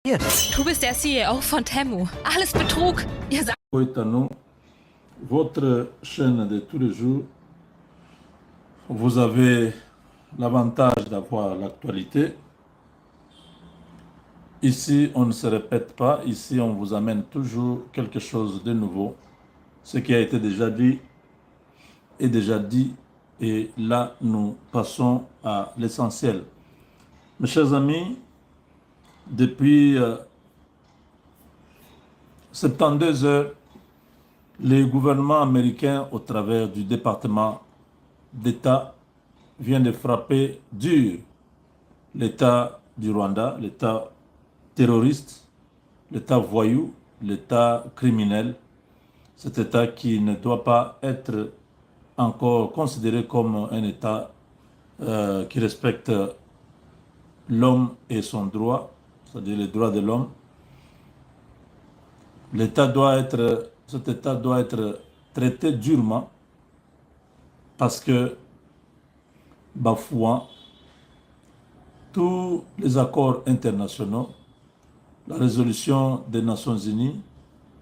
Du bist der CEO von Temu. Alles Betrug. Ihr sagt... Koitano, votre chaîne de tous les jours, vous avez l'avantage d'avoir l'actualité. Ici, on ne se répète pas. Ici, on vous amène toujours quelque chose de nouveau. Ce qui a été déjà dit est déjà dit. Et là, nous passons à l'essentiel. Mes chers amis, depuis 72 heures, le gouvernement américain, au travers du département d'État, vient de frapper dur l'État du Rwanda, l'État terroriste, l'État voyou, l'État criminel, cet État qui ne doit pas être encore considéré comme un État qui respecte l'homme et son droit, c'est-à-dire les droits de l'homme. Cet État doit être traité durement parce que bafouant tous les accords internationaux, la résolution des Nations Unies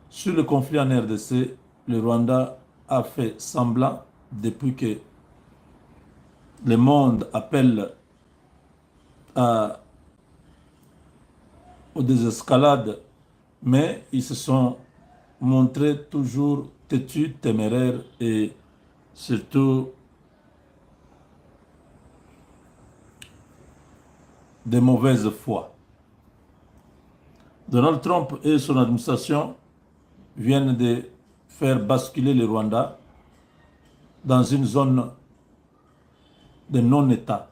sur le conflit en RDC, le Rwanda a fait semblant depuis que le monde appelle aux désescalades, mais ils se sont montrés toujours têtus, téméraires et surtout de mauvaise foi. Donald Trump et son administration viennent de faire basculer le Rwanda dans une zone de non-État,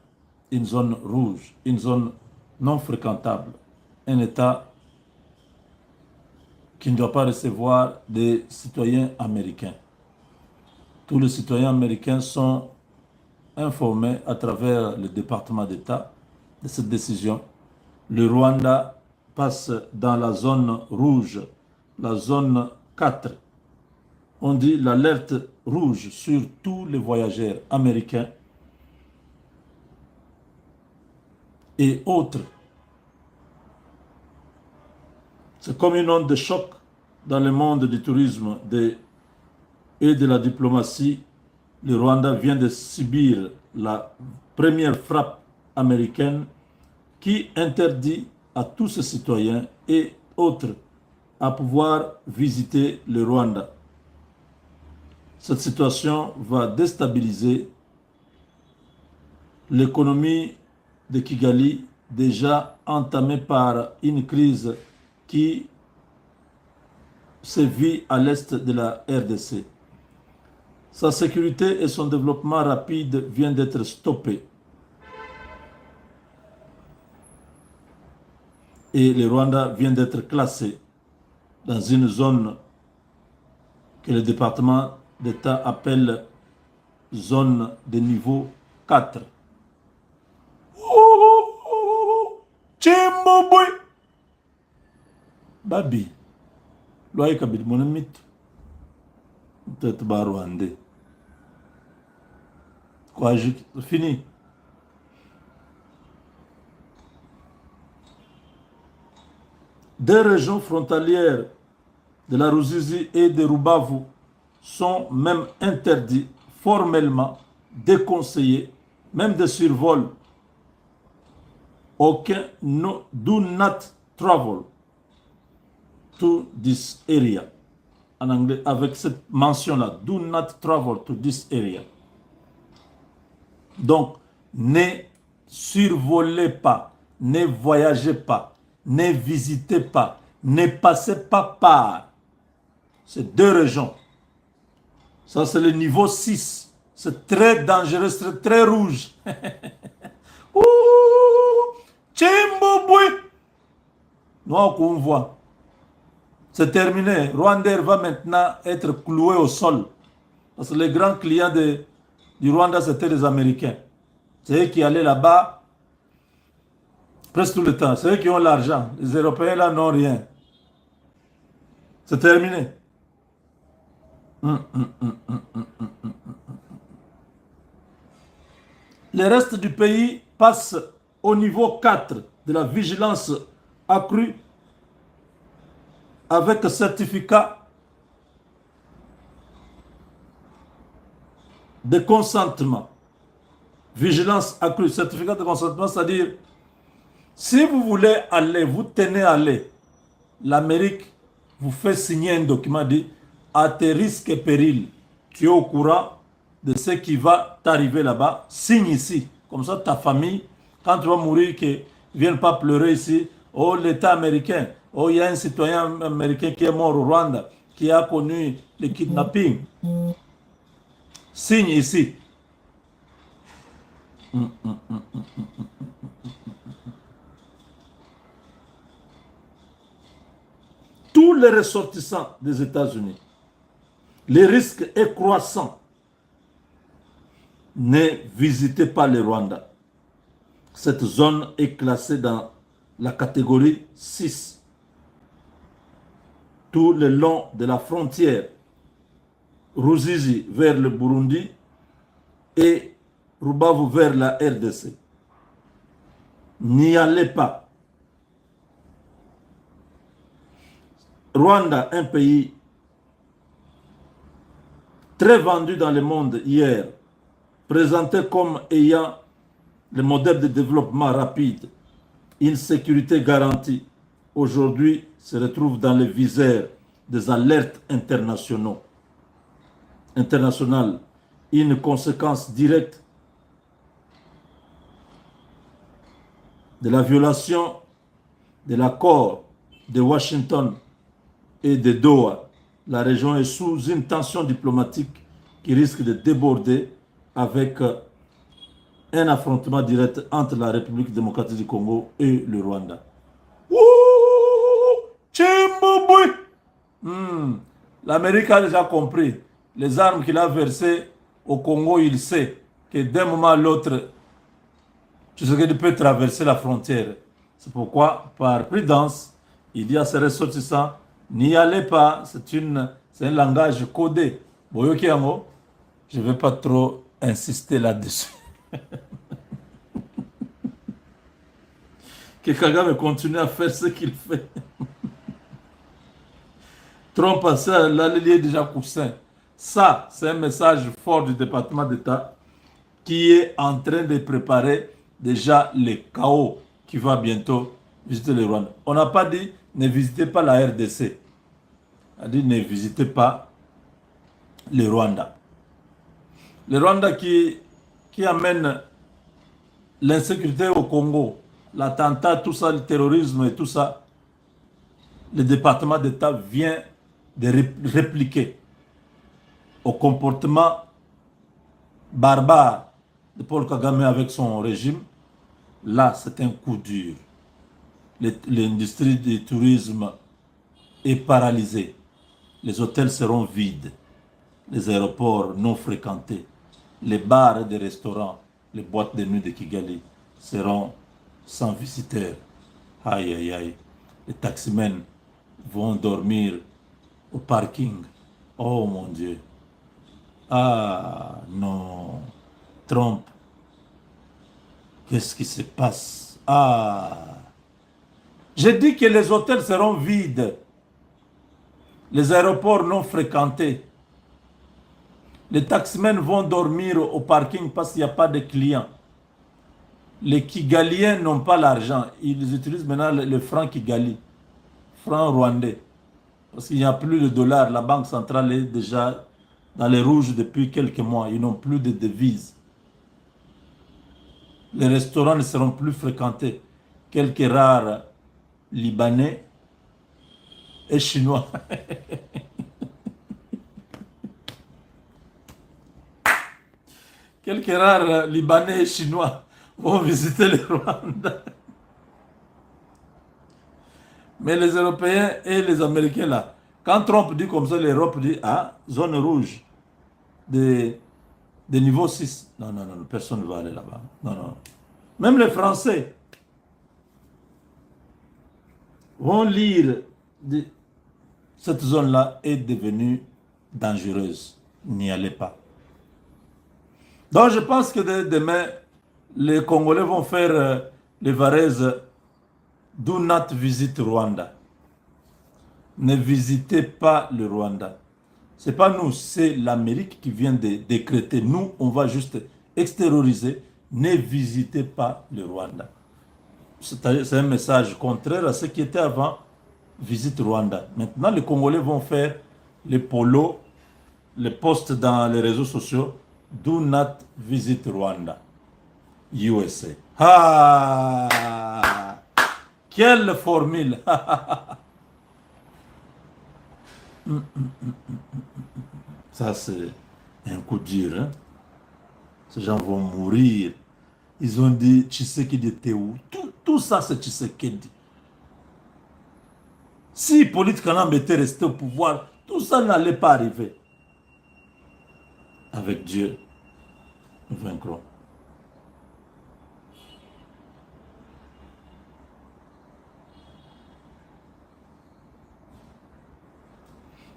une zone rouge, une zone non fréquentable, un État qui ne doit pas recevoir des citoyens américains. Tous les citoyens américains sont informés à travers le département d'État de cette décision. Le Rwanda passe dans la zone rouge, la zone 4. On dit l'alerte rouge sur tous les voyageurs américains et autres. C'est comme une onde de choc dans le monde du tourisme et de la diplomatie. Le Rwanda vient de subir la première frappe américaine qui interdit à tous ses citoyens et autres à pouvoir visiter le Rwanda. Cette situation va déstabiliser l'économie de Kigali, déjà entamée par une crise qui se vit à l'est de la RDC. Sa sécurité et son développement rapide viennent d'être stoppés. Et le Rwanda vient d'être classé dans une zone que le département d'État appelle zone de niveau 4. Chimbobwe Babi, loye kabidi monamit, peut-être ba rwandais. Quoi, fini. Des régions frontalières de la Ruzizi et de Rubavu sont même interdites formellement, déconseillées, même de survol. Aucun do not travel to this area. En anglais, avec cette mention-là, do not travel to this area. Donc, ne survolez pas, ne voyagez pas, ne visitez pas, ne passez pas par ces deux régions. Ça, c'est le niveau 6. C'est très dangereux, c'est très rouge. Chimbobwe. Nous, on voit. C'est terminé. Rwanda va maintenant être cloué au sol. Parce que les grands clients du Rwanda, c'était les Américains. C'est eux qui allaient là-bas presque tout le temps. C'est eux qui ont l'argent. Les Européens, là, n'ont rien. C'est terminé. Le reste du pays passe au niveau 4 de la vigilance accrue avec certificat de consentement. Vigilance accrue, certificat de consentement, c'est-à-dire, si vous voulez aller, vous tenez à aller, l'Amérique vous fait signer un document dit à tes risques et périls. Tu es au courant de ce qui va t'arriver là-bas. Signe ici. Comme ça, ta famille, quand tu vas mourir, qu'ils ne viennent pas pleurer ici. Oh, l'État américain. Oh, il y a un citoyen américain qui est mort au Rwanda, qui a connu le kidnapping. Signe ici. Tous les ressortissants des États-Unis, les risques est croissant. Ne visitez pas le Rwanda. Cette zone est classée dans la catégorie 6. Tout le long de la frontière Ruzizi vers le Burundi et Rubavu vers la RDC. N'y allez pas. Rwanda, un pays très vendu dans le monde hier, présenté comme ayant le modèle de développement rapide, une sécurité garantie, aujourd'hui se retrouve dans le viseur des alertes internationales, une conséquence directe de la violation de l'accord de Washington et de Doha. La région est sous une tension diplomatique qui risque de déborder avec un affrontement direct entre la République démocratique du Congo et le Rwanda. L'Amérique a déjà compris. Les armes qu'il a versées au Congo, il sait que d'un moment à l'autre, Tshisekedi peut traverser la frontière. C'est pourquoi, par prudence, il dit à ses ressortissants, n'y allez pas, c'est un langage codé. Boyokiango, je ne vais pas trop insister là-dessus. Que Kagame continue à faire ce qu'il fait. Trump a ça, là, il est déjà coussin. Ça, c'est un message fort du département d'État qui est en train de préparer déjà le chaos qui va bientôt visiter le Rwanda. On n'a pas dit ne visitez pas la RDC. On a dit ne visitez pas le Rwanda. Le Rwanda qui amène l'insécurité au Congo, l'attentat, tout ça, le terrorisme et tout ça, le département d'État vient de répliquer au comportement barbare de Paul Kagame avec son régime. Là, c'est un coup dur. L'industrie du tourisme est paralysée. Les hôtels seront vides. Les aéroports non fréquentés. Les bars et les restaurants, les boîtes de nuit de Kigali seront sans visiteurs. Aïe, aïe, aïe. Les taximens vont dormir au parking. Oh mon Dieu. Ah non. Trump. Qu'est-ce qui se passe? Ah. J'ai dit que les hôtels seront vides. Les aéroports non fréquentés. Les taximens vont dormir au parking parce qu'il n'y a pas de clients. Les Kigaliens n'ont pas l'argent. Ils utilisent maintenant le franc Kigali, franc rwandais. Parce qu'il n'y a plus de dollars. La banque centrale est déjà dans les rouges depuis quelques mois. Ils n'ont plus de devises. Les restaurants ne seront plus fréquentés. Quelques rares Libanais et Chinois. Quelques rares Libanais et Chinois vont visiter le Rwanda. Mais les Européens et les Américains là, quand Trump dit comme ça, l'Europe dit, ah, zone rouge de niveau 6. Non, non, non, personne ne va aller là-bas. Non, non. Même les Français vont lire, cette zone-là est devenue dangereuse. N'y allez pas. Donc je pense que demain, les Congolais vont faire les Varese Do not visit Rwanda. ne visitez pas le Rwanda. Ce n'est pas nous, c'est l'Amérique qui vient de décréter. Nous, on va juste extérioriser. Ne visitez pas le Rwanda. C'est un message contraire à ce qui était avant visite Rwanda. Maintenant, les Congolais vont faire les polos, les posts dans les réseaux sociaux. Do not visit Rwanda. USA. Ah! Quelle formule! Ça, c'est un coup dur. Hein? Ces gens vont mourir. Ils ont dit Tshisekedi était où? Tout ça, c'est Tshisekedi. Si Hippolyte Kanambe était resté au pouvoir, tout ça n'allait pas arriver. Avec Dieu, nous vaincrons.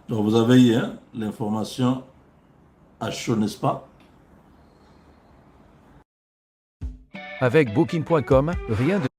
Donc vous avez eu hein, l'information à chaud, n'est-ce pas? Avec Booking.com, rien de